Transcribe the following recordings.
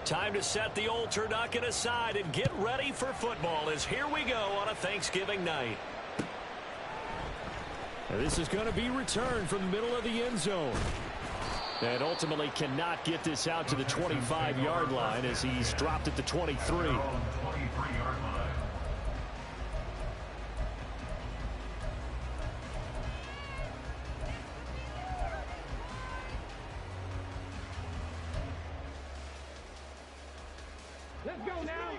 Time to set the old turducken aside and get ready for football as here we go on a Thanksgiving night. And this is going to be returned from the middle of the end zone. And ultimately cannot get this out to the 25-yard line as he's dropped at the 23. Let's go now.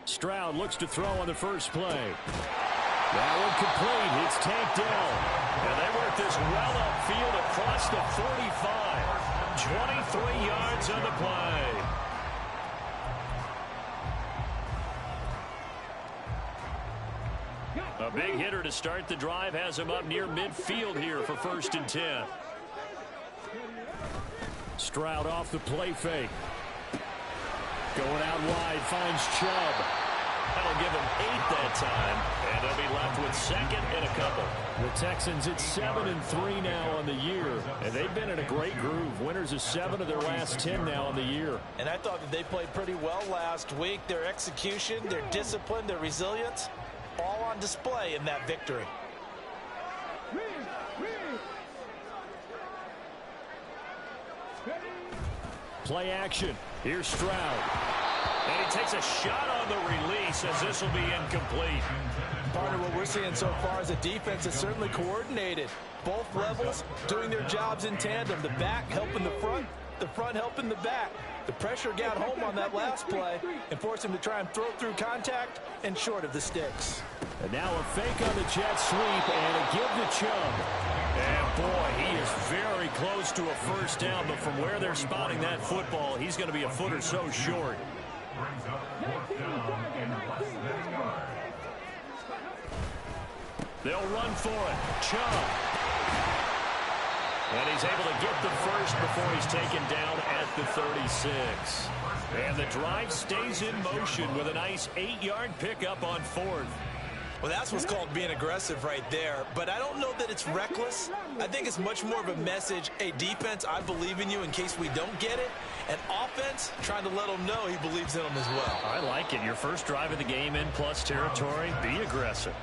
Stroud looks to throw on the first play. That one complete. It's tanked down. And they work this well upfield across the 45. 23 yards on the play. A big hitter to start the drive has him up near midfield here for 1st and 10. Stroud off the play fake. Going out wide, finds Chubb. That'll give him 8 that time, and they'll be left with 2nd and a couple. The Texans at 7-3 now on the year, and they've been in a great groove. Winners of 7 of their last 10 now on the year. And I thought that they played pretty well last week. Their execution, their discipline, their resilience, all on display in that victory. Play action. Here's Stroud. And he takes a shot on the release as this will be incomplete. Partner, what we're seeing so far is a defense that's certainly coordinated. Both levels doing their jobs in tandem. The back helping the front helping the back. The pressure got home on that last play and forced him to try and throw through contact and short of the sticks. And now a fake on the jet sweep and a give to Chubb. And boy, he is very close to a first down, but from where they're spotting that football, he's going to be a foot or so short. They'll run for it. Chubb. And he's able to get the first before he's taken down at the 36. And the drive stays in motion with a nice 8-yard pickup on 4th. Well, that's what's called being aggressive right there. But I don't know that it's reckless. I think it's much more of a message. Hey, defense, I believe in you in case we don't get it. And offense, trying to let him know he believes in them as well. I like it. Your first drive of the game in plus territory. Be aggressive.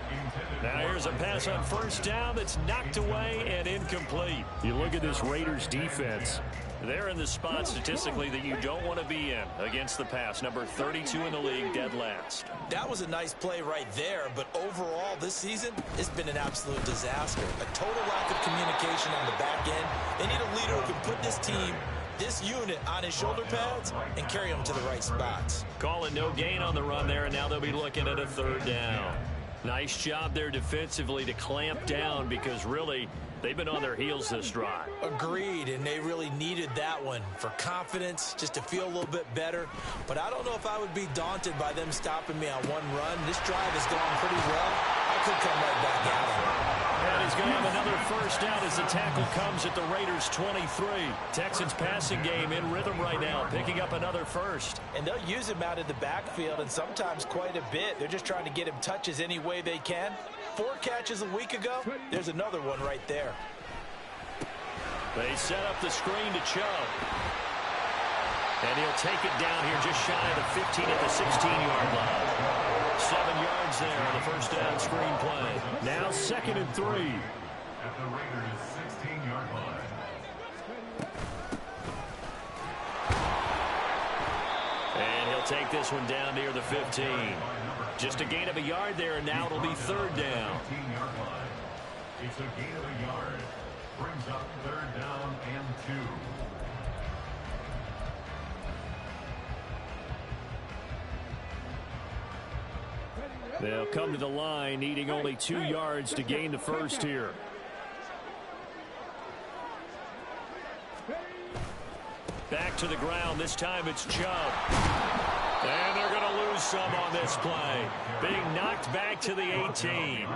Now here's a pass on first down that's knocked away and incomplete. You look at this Raiders defense. They're in the spot statistically that you don't want to be in against the pass. Number 32 in the league, dead last. That was a nice play right there, but overall this season, it's been an absolute disaster. A total lack of communication on the back end. They need a leader who can put this team, this unit, on his shoulder pads and carry them to the right spots. Calling no gain on the run there, and now they'll be looking at a 3rd down. Nice job there defensively to clamp down because really they've been on their heels this drive. Agreed, and they really needed that one for confidence, just to feel a little bit better. But I don't know if I would be daunted by them stopping me on one run. This drive has gone pretty well. I could come right back at them. And he's going to have another first down as the tackle comes at the Raiders' 23. Texans passing game in rhythm right now, picking up another first. And they'll use him out of the backfield, and sometimes quite a bit. They're just trying to get him touches any way they can. 4 catches a week ago. There's another one right there. They set up the screen to Chubb. And he'll take it down here just shy of the 15 at the 16-yard line. 7 yards there on the first down screen play. Now 2nd and 3. At the Raiders' 16-yard line. And he'll take this one down near the 15. Just a gain of a yard there, and now it'll be 3rd down. It's a gain of a yard. Brings up 3rd down and 2. They'll come to the line, needing only 2 yards to gain the first here. Back to the ground. This time it's Chubb. And they're going to lose some on this play. Being knocked back to the 18.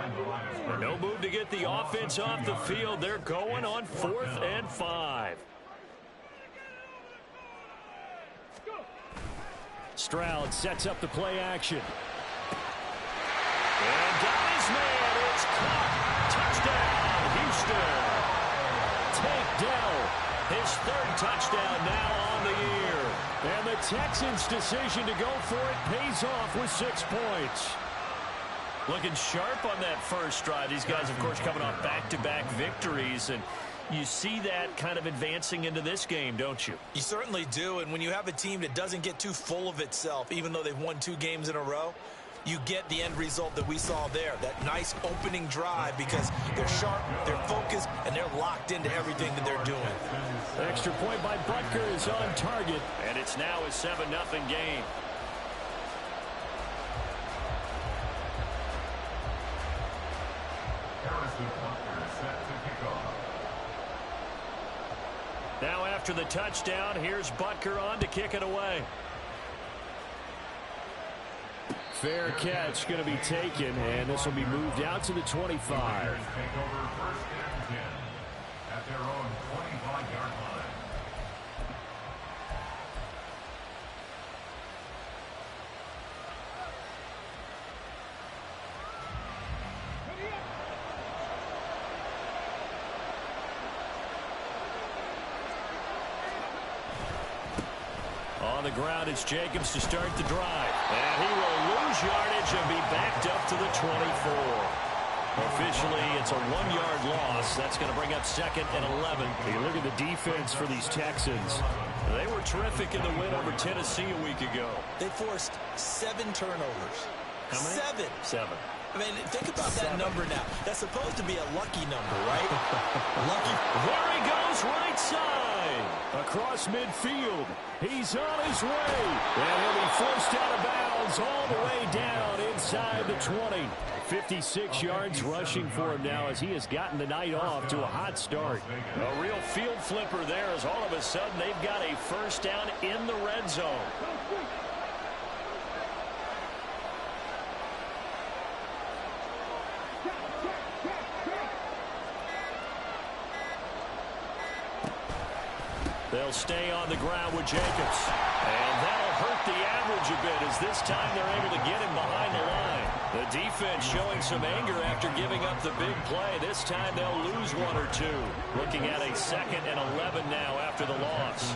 No move to get the offense off the field. They're going on 4th and 5. Stroud sets up the play action. touchdown now on the year. And the Texans' decision to go for it pays off with 6 points. Looking sharp on that first drive. These guys, of course, coming off back-to-back victories, and you see that kind of advancing into this game, don't you? You certainly do, and when you have a team that doesn't get too full of itself, even though they've won 2 games in a row, you get the end result that we saw there, that nice opening drive, because they're sharp, they're focused, and they're locked into everything that they're doing. Extra point by Butker is on target. And it's now a 7-0 game. Now after the touchdown, here's Butker on to kick it away. Fair catch going to be taken, and this will be moved out to the 25. Take over 1st and 10 at their own 25-yard line. On the ground, it's Jacobs to start the drive. And he will lose yardage and be backed up to the 24. Officially, it's a 1-yard loss. That's going to bring up 2nd and 11. You look at the defense for these Texans. They were terrific in the win over Tennessee a week ago. They forced 7 turnovers. How many? 7. 7. I mean, think about that number now. That's supposed to be a lucky number, right? Lucky. There he goes, right side. Across midfield. He's on his way. And he'll be forced out of bounds all the way down inside the 20. 56 yards rushing for him now as he has gotten the night off to a hot start. A real field flipper there as all of a sudden they've got a first down in the red zone. They'll stay on the ground with Jacobs. And that'll hurt the average a bit as this time they're able to get him behind the line. The defense showing some anger after giving up the big play. This time they'll lose 1 or 2. Looking at a 2nd and 11 now after the loss.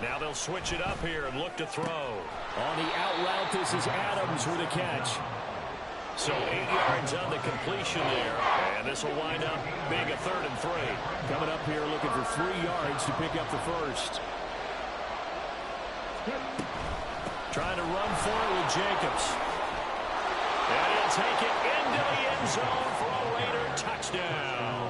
Now they'll switch it up here and look to throw. On the out route, this is Adams with a catch. So 8 yards on the completion there. And this will wind up being a 3rd and 3. Coming up here looking for 3 yards to pick up the first. Trying to run for it with Jacobs. And he'll take it into the end zone for a Raider touchdown.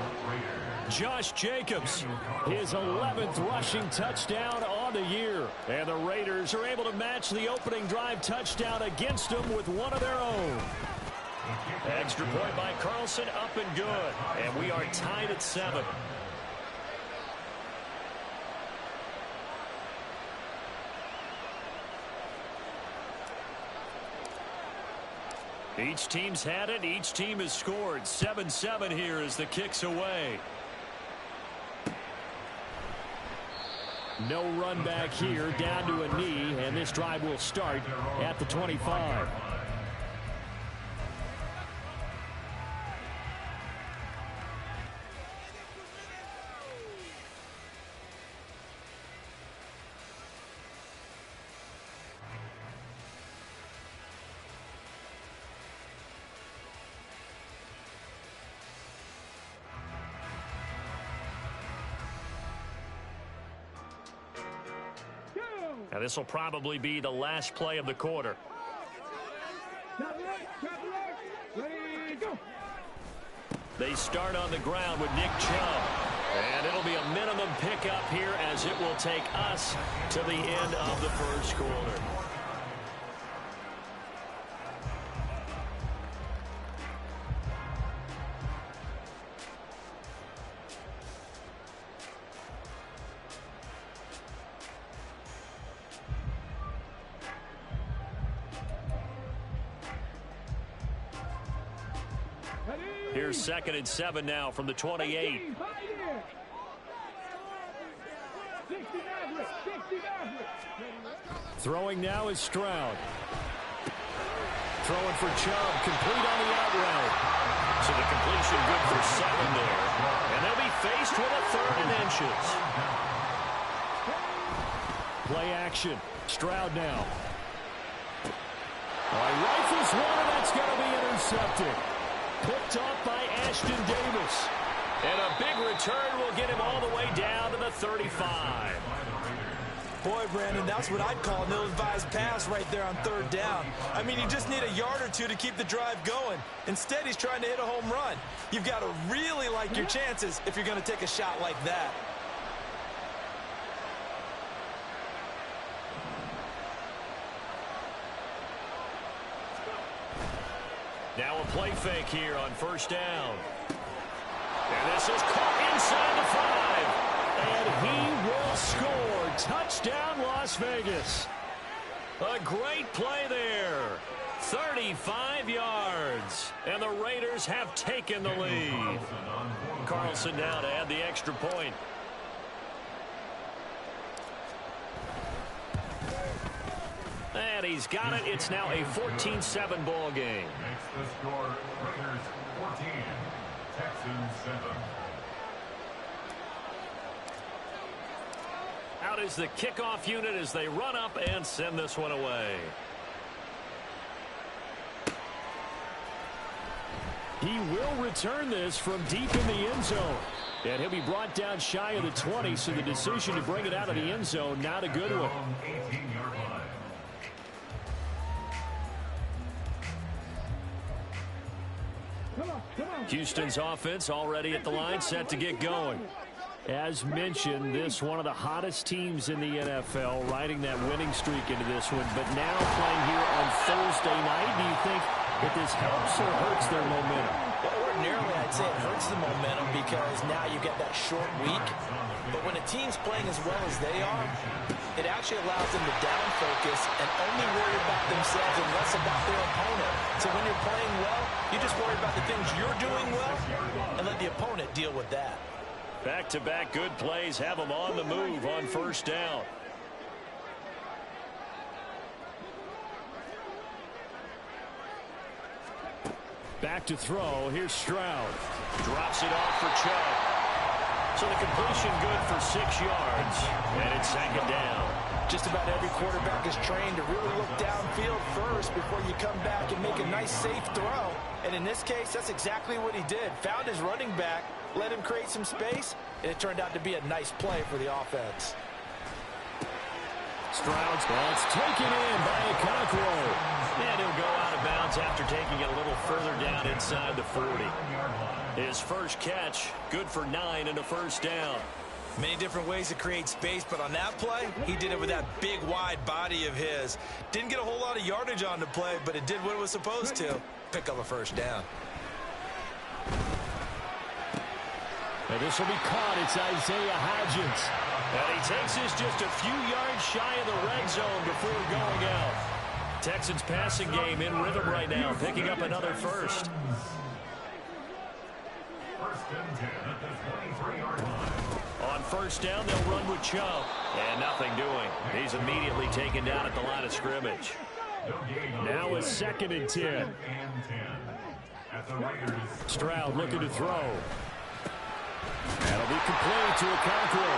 Josh Jacobs, his 11th rushing touchdown on the year. And the Raiders are able to match the opening drive touchdown against them with one of their own. Extra point by Carlson, up and good. And we are tied at 7. Each team's had it. Each team has scored. 7-7 here as the kick's away. No run back here, down to a knee, and this drive will start at the 25. Now this will probably be the last play of the quarter. They start on the ground with Nick Chubb. And it'll be a minimum pickup here as it will take us to the end of the first quarter. Here's 2nd and 7 now from the 28. Throwing now is Stroud. throwing for Chubb, complete on the out route. So the completion good for 7 there. And they'll be faced with a 3rd and inches. Play action. Stroud now. Rifles one, and that's going to be intercepted. Picked off by Ashton Davis. And a big return will get him all the way down to the 35. Boy, Brandon, that's what I'd call an ill-advised pass right there on 3rd down. I mean, you just need a yard or two to keep the drive going. Instead, he's trying to hit a home run. You've got to really like your chances if you're going to take a shot like that. Now a play fake here on 1st down. And this is caught inside the 5. And he will score. Touchdown, Las Vegas. A great play there. 35 yards. And the Raiders have taken the lead. Carlson now to add the extra point. And he's got it. It's now a 14-7 ball game. Makes the score Raiders 14, Texans 7. Out is the kickoff unit as they run up and send this one away. He will return this from deep in the end zone. And he'll be brought down shy of the 20, so the decision to bring it out of the end zone, not a good one. 18-yard line. Houston's offense already at the line, set to get going. As mentioned, this one of the hottest teams in the NFL, riding that winning streak into this one, but now playing here on Thursday night. Do you think that this helps or hurts their momentum? Well, ordinarily, I'd say it hurts the momentum because now you get that short week. But when a team's playing as well as they are, it actually allows them to down focus and only worry about themselves and less about their opponent. So when you're playing well, you just worry about the things you're doing well and let the opponent deal with that. Back-to-back good plays have them on the move on 1st down. Back to throw. Here's Stroud. Drops it off for Chubb. So the completion good for 6 yards. And it's 2nd down. Just about every quarterback is trained to really look downfield first before you come back and make a nice, safe throw. And in this case, that's exactly what he did. Found his running back, let him create some space, and it turned out to be a nice play for the offense. Stroud's that's taken in by Okonkwo. And he'll go out of bounds after taking it a little further down inside the 40. His first catch, good for 9 and a 1st down. Many different ways to create space, but on that play, he did it with that big, wide body of his. Didn't get a whole lot of yardage on the play, but it did what it was supposed to. Pick up a 1st down. And this will be caught. It's Isaiah Hodgins. And he takes this just a few yards shy of the red zone before going out. Texans passing game in rhythm right now, picking up another 1st. 1st and 10 at the 23-yard line. On 1st down, they'll run with Chubb. And nothing doing. He's immediately taken down at the line of scrimmage. Now a 2nd and 10. At the Raiders. Stroud looking to throw. That'll be complete to Okonkwo.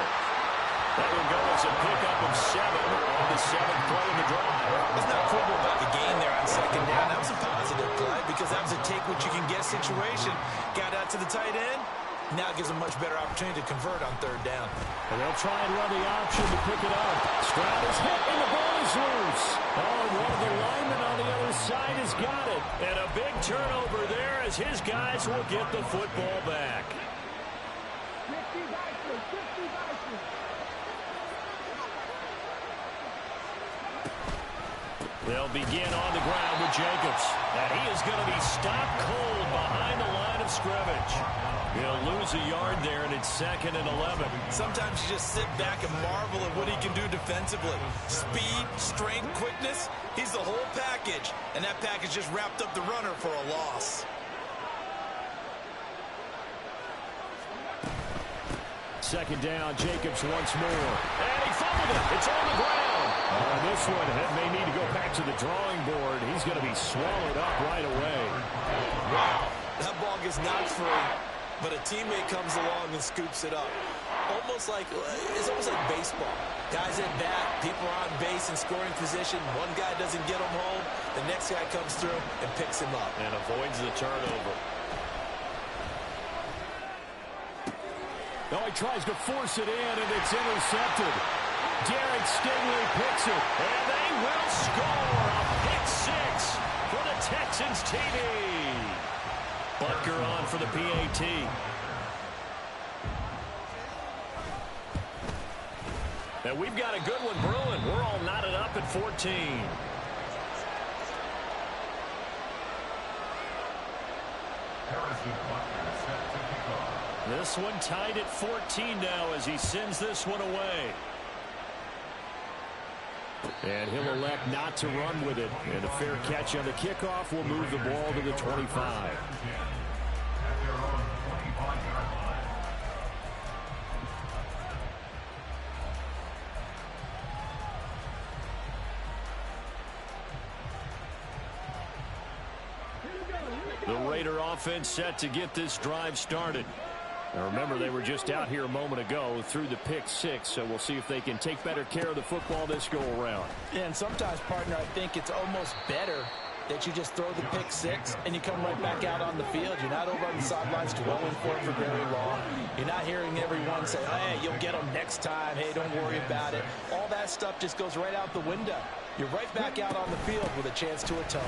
That will go as a pickup of 7 on the 7th play of the drive. It's not football about the gain there on 2nd down. That was a positive play because that was a take-what-you-can-get situation. Got out to the tight end. Now gives a much better opportunity to convert on 3rd down. And they'll try and run the option to pick it up. Stroud is hit, and the ball is loose. Oh, and one of the linemen on the other side has got it. And a big turnover there as his guys will get the football back. They'll begin on the ground with Jacobs. And he is going to be stopped cold behind the line of scrimmage. He'll lose a yard there, and it's 2nd and 11. Sometimes you just sit back and marvel at what he can do defensively. Speed, strength, quickness, he's the whole package. And that package just wrapped up the runner for a loss. 2nd down, Jacobs once more. And he fumbled it. It's on the ground. This one may need to go back to the drawing board. He's going to be swallowed up right away. Wow, that ball gets knocked free, but a teammate comes along and scoops it up. It's almost like baseball. Guys at bat, people are on base in scoring position. One guy doesn't get him home. The next guy comes through and picks him up. And avoids the turnover. He tries to force it in, and it's intercepted. Derek Stingley picks it. And they will score a pick six for the Texans TD. Butker on for the PAT. And we've got a good one brewing. We're all knotted up at 14. This one tied at 14 now as he sends this one away. And he'll elect not to run with it. And a fair catch on the kickoff will move the ball to the 25. The Raider offense set to get this drive started. Now remember, they were just out here a moment ago through the pick six, so we'll see if they can take better care of the football this go-around. Yeah, and sometimes, partner, I think it's almost better that you just throw the pick six and you come right back out on the field. You're not over on the sidelines dwelling for it for very long. You're not hearing everyone say, hey, you'll get them next time. Hey, don't worry about it. All that stuff just goes right out the window. You're right back out on the field with a chance to atone.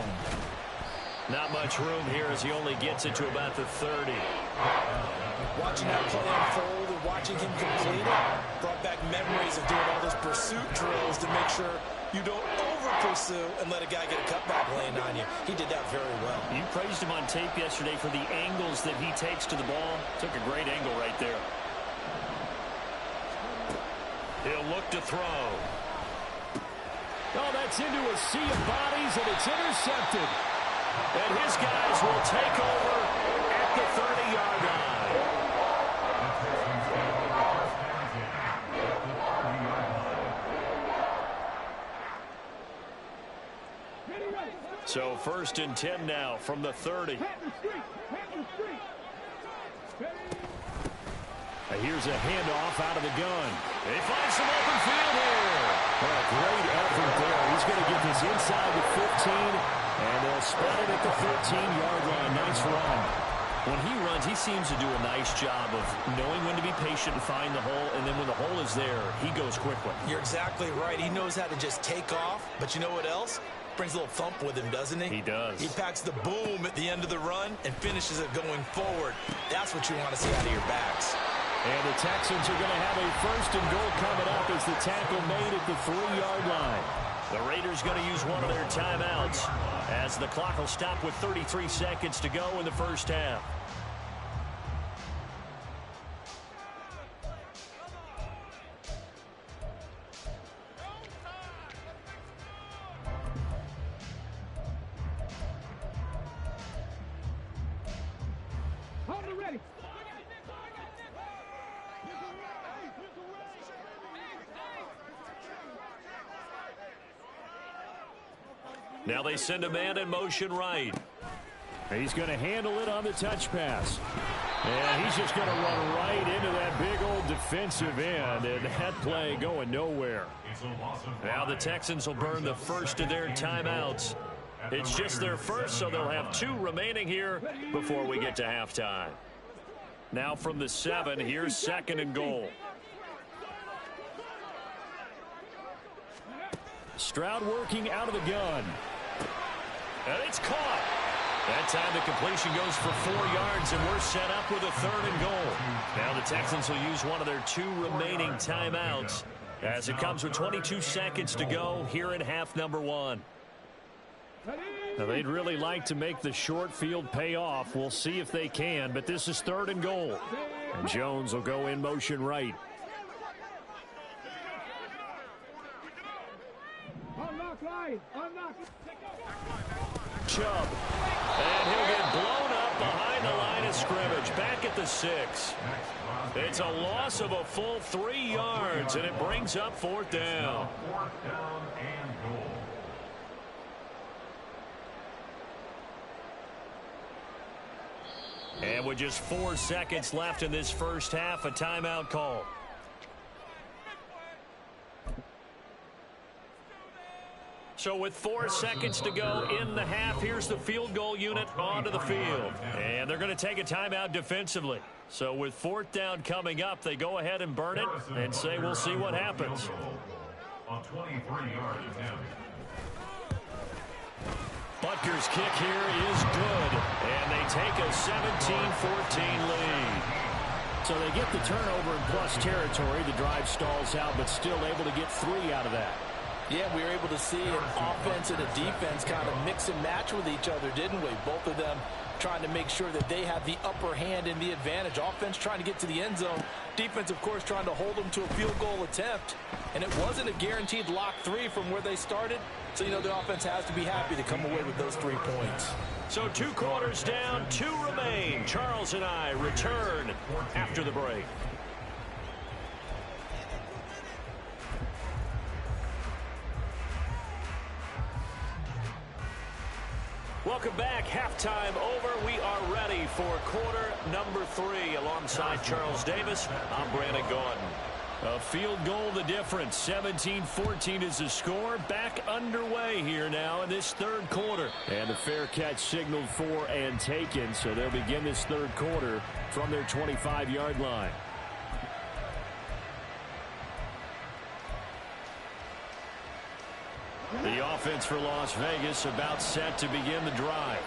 Not much room here as he only gets it to about the 30. Watching that play unfold and watching him complete it brought back memories of doing all those pursuit drills to make sure you don't over-pursue and let a guy get a cutback lane on you. He did that very well. You praised him on tape yesterday for the angles that he takes to the ball. Took a great angle right there. He'll look to throw. Oh, that's into a sea of bodies, and it's intercepted. And his guys will take over at the 30-yard line. So 1st and 10 now from the 30. Here's a handoff out of the gun. He finds some open field here. Well, great effort there. He's going to get this inside the 15, and they'll spot it at the 13-yard line. Nice run. When he runs, he seems to do a nice job of knowing when to be patient and find the hole, and then when the hole is there, he goes quickly. You're exactly right. He knows how to just take off, but you know what else? Brings a little thump with him, doesn't he? He does. He packs the boom at the end of the run and finishes it going forward. That's what you want to see out of your backs. And the Texans are going to have a 1st and goal coming up as the tackle made at the 3-yard line. The Raiders going to use one of their timeouts as the clock will stop with 33 seconds to go in the first half. Now they send a man in motion right. He's going to handle it on the touch pass. And he's just going to run right into that big old defensive end, and that play going nowhere. Now the Texans will burn the first of their timeouts. It's just their first, so they'll have 2 remaining here before we get to halftime. Now from the 7, here's 2nd and goal. Stroud working out of the gun. And it's caught. That time the completion goes for 4 yards, and we're set up with a 3rd and goal. Now the Texans will use one of their 2 remaining timeouts as it comes with 22 seconds to go here in half number 1. Now they'd really like to make the short field pay off. We'll see if they can, but this is 3rd and goal. And Jones will go in motion right. Chubb. And he'll get blown up behind behind the line of scrimmage, back at the 6. It's a loss of a full 3 yards, and it brings up 4th down. 4th down and goal. And with just 4 seconds left in this first half, a timeout call. So with 4 seconds to go in the half, here's the field goal unit onto the field. And they're going to take a timeout defensively. So with 4th down coming up, they go ahead and burn it and say we'll see what happens. On 23-yard attempt. Butker's kick here is good, and they take a 17-14 lead. So they get the turnover in plus territory. The drive stalls out, but still able to get 3 out of that. Yeah, we were able to see an offense and a defense kind of mix and match with each other, didn't we? Both of them trying to make sure that they have the upper hand and the advantage. Offense trying to get to the end zone. Defense, of course, trying to hold them to a field goal attempt. And it wasn't a guaranteed lock 3 from where they started. So, you know, the offense has to be happy to come away with those 3 points. So 2 quarters down, 2 remain. Charles and I return after the break. Welcome back. Halftime over. We are ready for quarter number 3. Alongside Charles Davis, I'm Brandon Gordon. A field goal the difference. 17-14 is the score. Back underway here now in this 3rd quarter. And a fair catch signaled for and taken. So they'll begin this 3rd quarter from their 25-yard line. The offense for Las Vegas about set to begin the drive.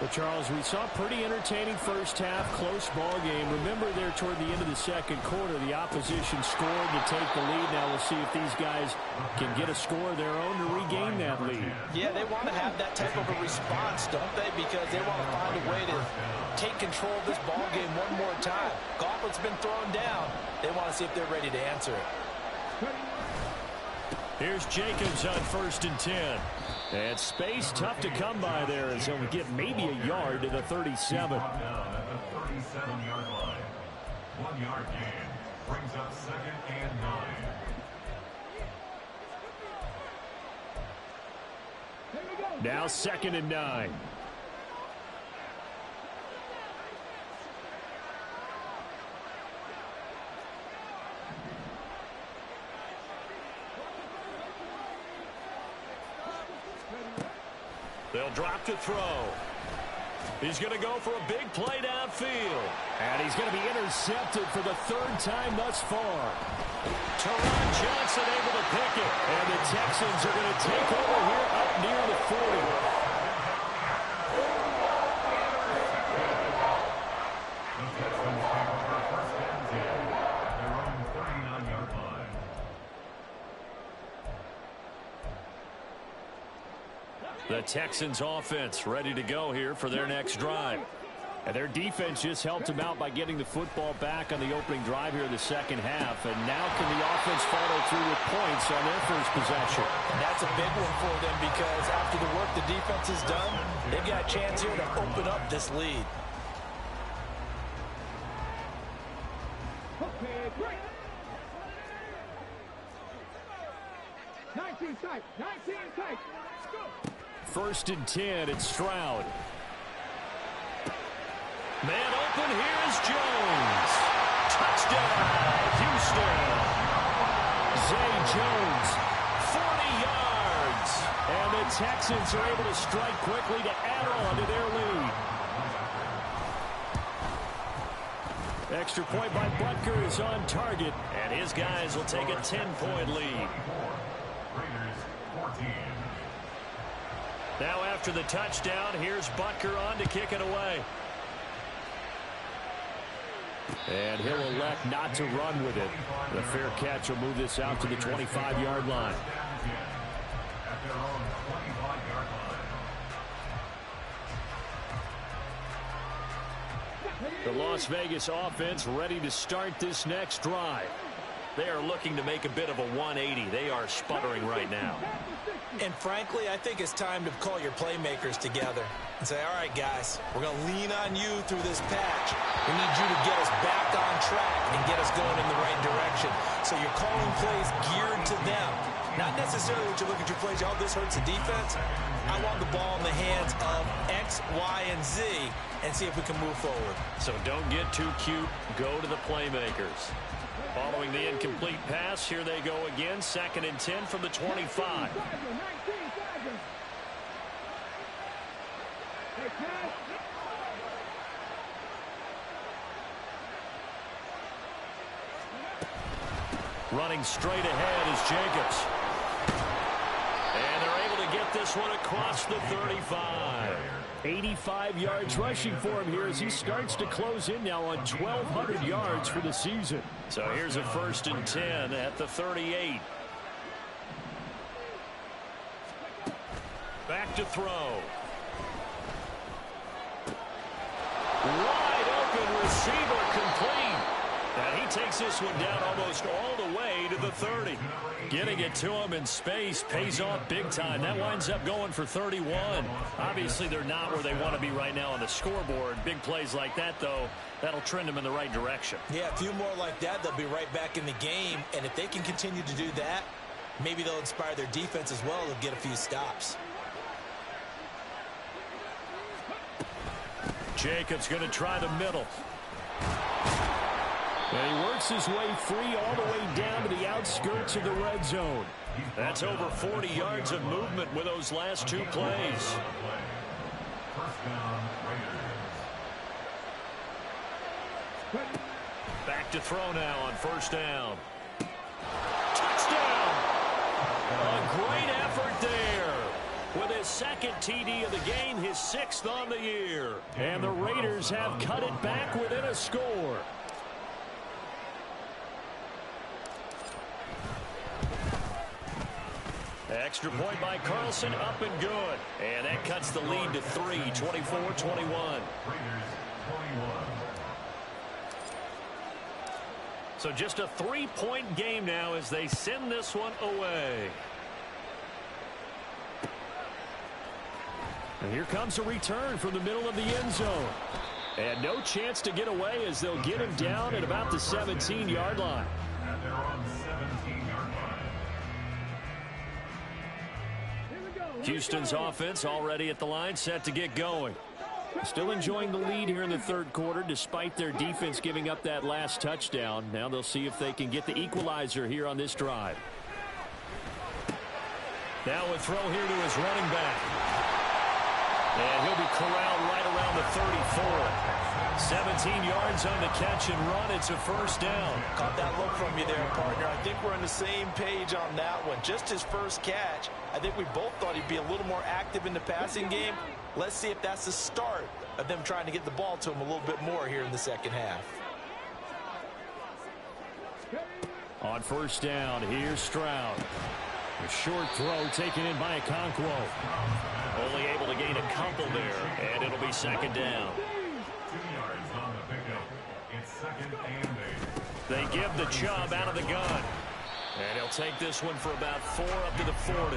Well, Charles, we saw a pretty entertaining first half, close ball game. Remember there toward the end of the 2nd quarter, the opposition scored to take the lead. Now we'll see if these guys can get a score of their own to regain that lead. Yeah, they want to have that type of a response, don't they? Because they want to find a way to take control of this ball game one more time. Gauntlet's been thrown down. They want to see if they're ready to answer it. Here's Jacobs on 1st and 10. And space tough to come by there as they'll get maybe a yard to the 37. Down at the 37-yard line. 1-yard gain brings up 2nd and 9. Now 2nd and 9. They'll drop to throw. He's going to go for a big play downfield. And he's going to be intercepted for the 3rd time thus far. Teron Johnson able to pick it. And the Texans are going to take over here up near the 40. The Texans offense ready to go here for their next drive. And their defense just helped them out by getting the football back on the opening drive here in the 2nd half. And now can the offense follow through with points on their first possession? And that's a big one for them because after the work the defense has done, they've got a chance here to open up this lead. Okay, great. 19 tight, 19 tight. Let's go. 1st and 10, it's Stroud. Man open, here's Jones. Touchdown, Houston. Zay Jones, 40 yards. and the Texans are able to strike quickly to add on to their lead. Extra point by Butker is on target. And his guys will take a 10-point lead. Raiders 14. Now after the touchdown, here's Butker on to kick it away. And he'll elect not to run with it. The fair catch will move this out to the 25-yard line. At their own 25-yard line. The Las Vegas offense ready to start this next drive. They are looking to make a bit of a 180. They are sputtering right now. And frankly, I think it's time to call your playmakers together and say, all right, guys, we're going to lean on you through this patch. We need you to get us back on track and get us going in the right direction. So you're calling plays geared to them. Not necessarily what you look at your plays, oh, this hurts the defense. I want the ball in the hands of X, Y, and Z and see if we can move forward. So don't get too cute. Go to the playmakers. Following the incomplete pass, here they go again. 2nd and 10 from the 25. Running straight ahead is Jacobs. And they're able to get this one across the 35. 85 yards rushing for him here as he starts to close in now on 1,200 yards for the season. So here's a 1st and 10 at the 38. Back to throw. Wide open receiver complete. And he takes this one down almost all the way to the 30. Getting it to him in space pays off big time. That winds up going for 31. Obviously, they're not where they want to be right now on the scoreboard. Big plays like that, though, that'll trend them in the right direction. Yeah, a few more like that, they'll be right back in the game. And if they can continue to do that, maybe they'll inspire their defense as well. They'll get a few stops. Jacobs going to try the middle. And he works his way free all the way down to the outskirts of the red zone. That's over 40 yards of movement with those last 2 plays. Back to throw now on 1st down. Touchdown! A great effort there. With his 2nd TD of the game, his 6th on the year. And the Raiders have cut it back within a score. Extra point by Carlson, up and good. And that cuts the lead to 3, 24-21. So just a 3-point game now as they send this one away. And here comes a return from the middle of the end zone. And no chance to get away as they'll get him down at about the 17-yard line. And they're on the 17-yard line. Houston's offense already at the line, set to get going. Still enjoying the lead here in the 3rd quarter despite their defense giving up that last touchdown. Now they'll see if they can get the equalizer here on this drive. Now a throw here to his running back. And he'll be corralled right around the 34. 17 yards on the catch and run. It's a 1st down. Caught that look from you there, partner. I think we're on the same page on that one. Just his first catch. I think we both thought he'd be a little more active in the passing game. Let's see if that's the start of them trying to get the ball to him a little bit more here in the 2nd half. On 1st down, here's Stroud. A short throw taken in by Okonkwo. Only able to gain a couple there, and it'll be 2nd down. 2 yards on the pickup. It's 2nd and 8. They give the Chubb out of the gun. And he'll take this one for about 4 up to the 40.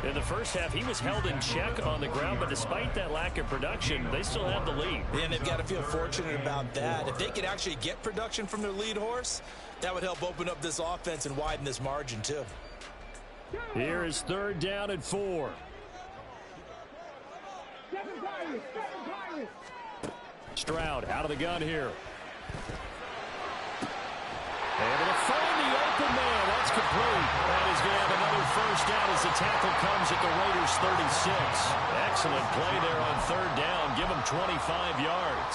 In the 1st half, he was held in check on the ground, but despite that lack of production, they still have the lead. And they've got to feel fortunate about that. If they could actually get production from their lead horse, that would help open up this offense and widen this margin too. Here is 3rd down and 4. Stroud out of the gun here. Able to find the open man. That's complete. That is going to have another 1st down as the tackle comes at the Raiders' 36. Excellent play there on 3rd down. Give him 25 yards.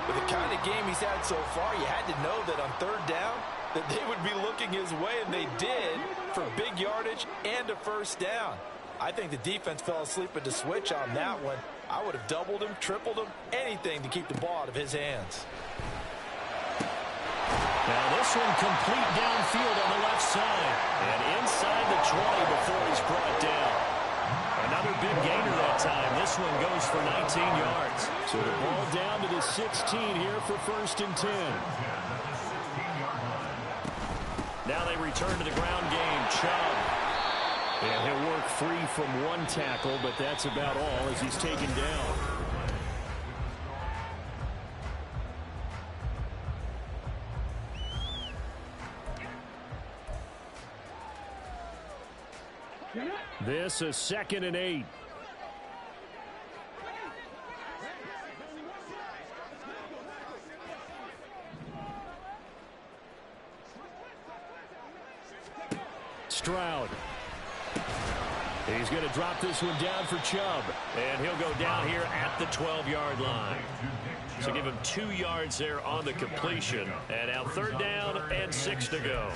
With the kind of game he's had so far, you had to know that on 3rd down that they would be looking his way, and they did, for big yardage and a 1st down. I think the defense fell asleep at the switch on that one. I would have doubled him, tripled him, anything to keep the ball out of his hands. Now this one complete downfield on the left side. And inside the 20 before he's brought down. Another big gainer that time. This one goes for 19 yards. So the ball down to the 16 here for 1st and 10. Now they return to the ground game. Chubb. And he'll work free from one tackle, but that's about all as he's taken down. This is 2nd and 8. Stroud. He's going to drop this one down for Chubb. And he'll go down here at the 12-yard line. So give him 2 yards there on the completion. And now 3rd down and 6 to go.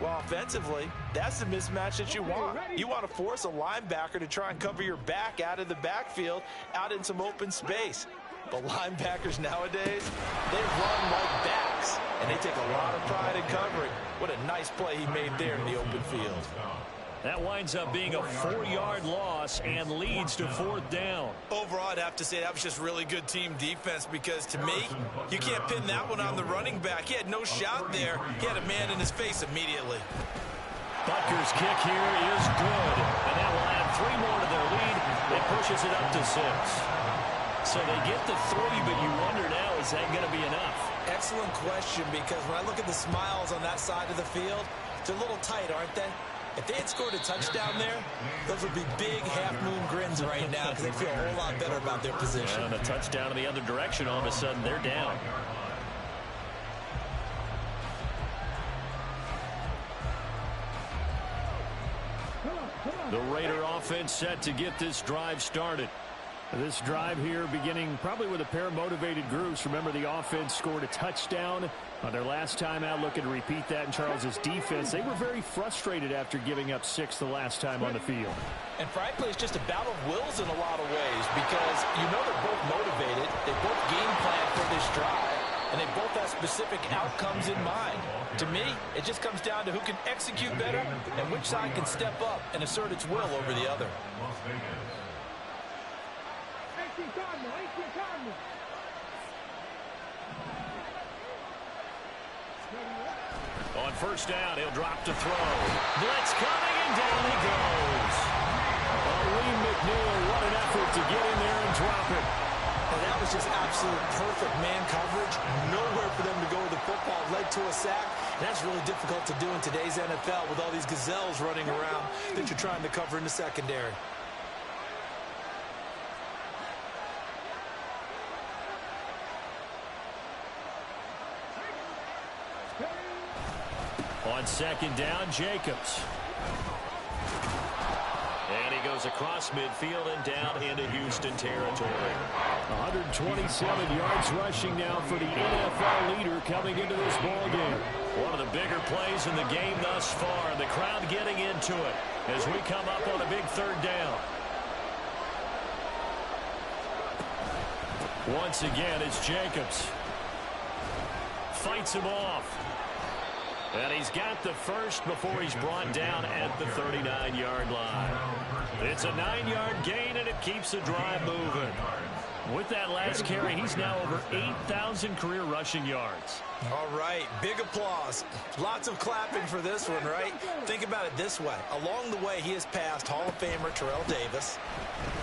Well, offensively, that's the mismatch that you want. You want to force a linebacker to try and cover your back out of the backfield, out in some open space. But linebackers nowadays, they run like backs, and they take a lot of pride in covering. What a nice play he made there in the open field. That winds up being a 4-yard loss and leads to 4th down. Overall, I'd have to say that was just really good team defense because, to me, you can't pin that one on the running back. He had no shot there. He had a man in his face immediately. Butker's kick here is good, and that will add 3 more to their lead. It pushes it up to 6. So they get the 3, but you wonder now, is that going to be enough? Excellent question, because when I look at the smiles on that side of the field, they're a little tight, aren't they? If they had scored a touchdown there, those would be big half-moon grins right now because they feel a whole lot better about their position. And a touchdown in the other direction, all of a sudden they're down. The Raider offense set to get this drive started. This drive here beginning probably with a pair of motivated groups. Remember, the offense scored a touchdown on their last time out. Looking to repeat that in Charles's defense. They were very frustrated after giving up 6 the last time on the field. And frankly, it's just a battle of wills in a lot of ways because you know they're both motivated. They both game plan for this drive, and they both have specific outcomes in mind. To me, it just comes down to who can execute better and which side can step up and assert its will over the other. On 1st down, he'll drop to throw. Blitz coming, and down he goes. Lee McNeil, what an effort to get in there and drop it. And that was just absolute perfect man coverage. Nowhere for them to go with the football. Led to a sack. And that's really difficult to do in today's NFL with all these gazelles running around that you're trying to cover in the secondary. On 2nd down, Jacobs. And he goes across midfield and down into Houston territory. 127 yards rushing now for the NFL leader coming into this ball game. One of the bigger plays in the game thus far. And the crowd getting into it as we come up on a big 3rd down. Once again, it's Jacobs. Fights him off. And he's got the first before he's brought down at the 39-yard line. It's a 9-yard gain, and it keeps the drive moving. With that last carry, he's now over 8,000 career rushing yards. All right, big applause. Lots of clapping for this one, right? Think about it this way. Along the way, he has passed Hall of Famer Terrell Davis,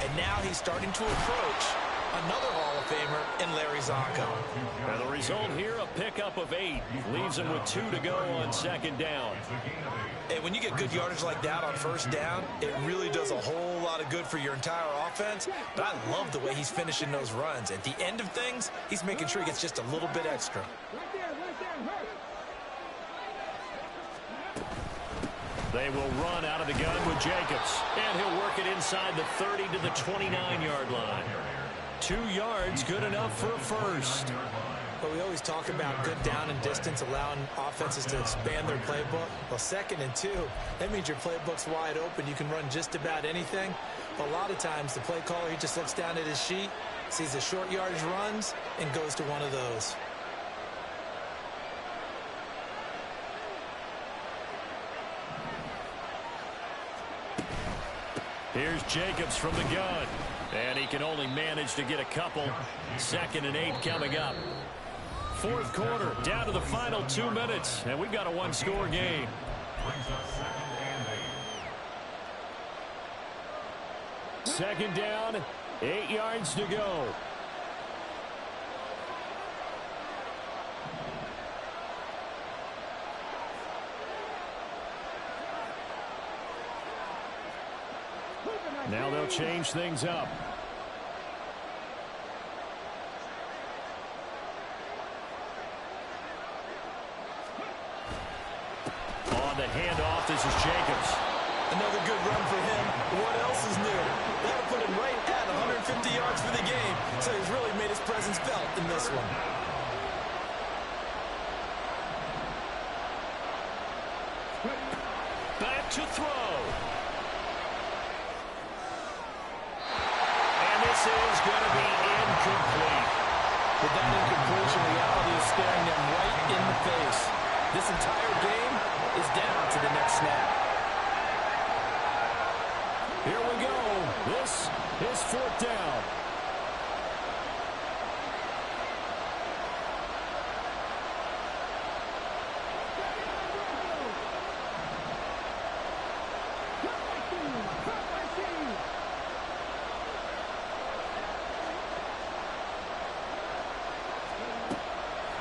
and now he's starting to approach another Hall of Famer in Larry Zonko. And the result here, a pickup of 8. Leaves him with 2 to go on 2nd down. And when you get good yardage like that on 1st down, it really does a whole lot of good for your entire offense. But I love the way he's finishing those runs. At the end of things, he's making sure he gets just a little bit extra. They will run out of the gun with Jacobs. And he'll work it inside the 30 to the 29-yard line. 2 yards, good enough for a first. But we always talk about good down and distance, allowing offenses to expand their playbook. Well, 2nd and 2, that means your playbook's wide open. You can run just about anything. But a lot of times, the play caller, he just looks down at his sheet, sees the short yardage runs, and goes to one of those. Here's Jacobs from the gun. And he can only manage to get a couple. 2nd and 8 coming up. 4th quarter, down to the final 2 minutes. And we've got a 1-score game. Brings up 2nd and 8. Second down, 8 yards to go. Now they'll change things up. On the handoff, this is Jacobs. Another good run for him. What else is new? That'll put him right at 150 yards for the game. So he's really made his presence felt in this one. Back to throw. And this is going to be incomplete. With that incompletion, reality is staring them right in the face. This entire game is down to the next snap. Here we go. This is 4th down.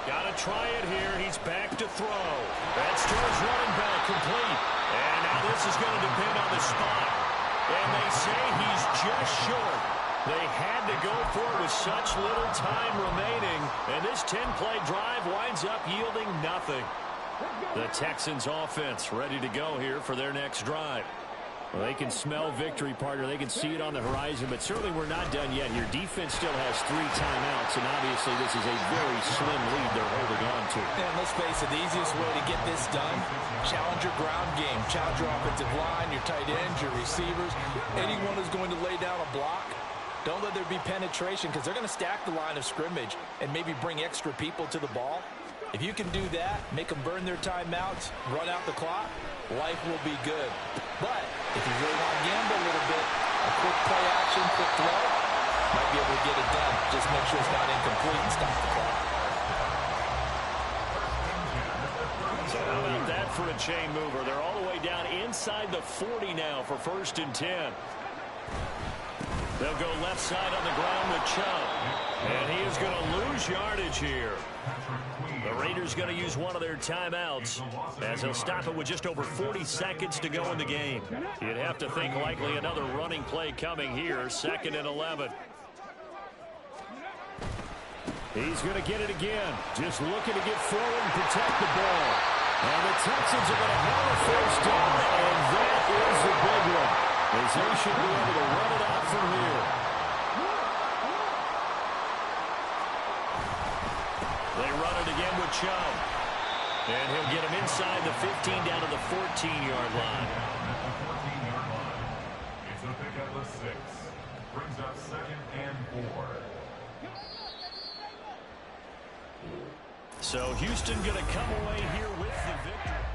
Got to try it here. He's back to throw. That's to his running back, complete. And now this is going to depend on the spot. And they say he's just short. They had to go for it with such little time remaining. And this 10-play drive winds up yielding nothing. The Texans offense ready to go here for their next drive. Well, they can smell victory, partner. They can see it on the horizon, but certainly we're not done yet here. Defense still has 3 timeouts, and obviously this is a very slim lead they're holding on to. And let's face it, the easiest way to get this done, challenge your ground game, challenge your offensive line, your tight ends, your receivers, anyone who's going to lay down a block. Don't let there be penetration because they're going to stack the line of scrimmage and maybe bring extra people to the ball. If you can do that, make them burn their timeouts, run out the clock, life will be good. But if you really want to gamble a little bit, a quick play action, quick throw, might be able to get it done. Just make sure it's not incomplete and stop the clock. So how about that for a chain mover? They're all the way down inside the 40 now for 1st and 10. They'll go left side on the ground with Chubb. And he is going to lose yardage here. The Raiders going to use one of their timeouts as they'll stop it with just over 40 seconds to go in the game. You'd have to think likely another running play coming here, 2nd and 11. He's going to get it again. Just looking to get forward and protect the ball. And the Texans are going to have a 1st down, and that is the big one. As they should be able to run it out from here. They run it again with Chubb. And he'll get him inside the 15 down to the 14-yard line. It's a pick up of 6. Brings up 2nd and 4. So Houston going to come away here with the victory.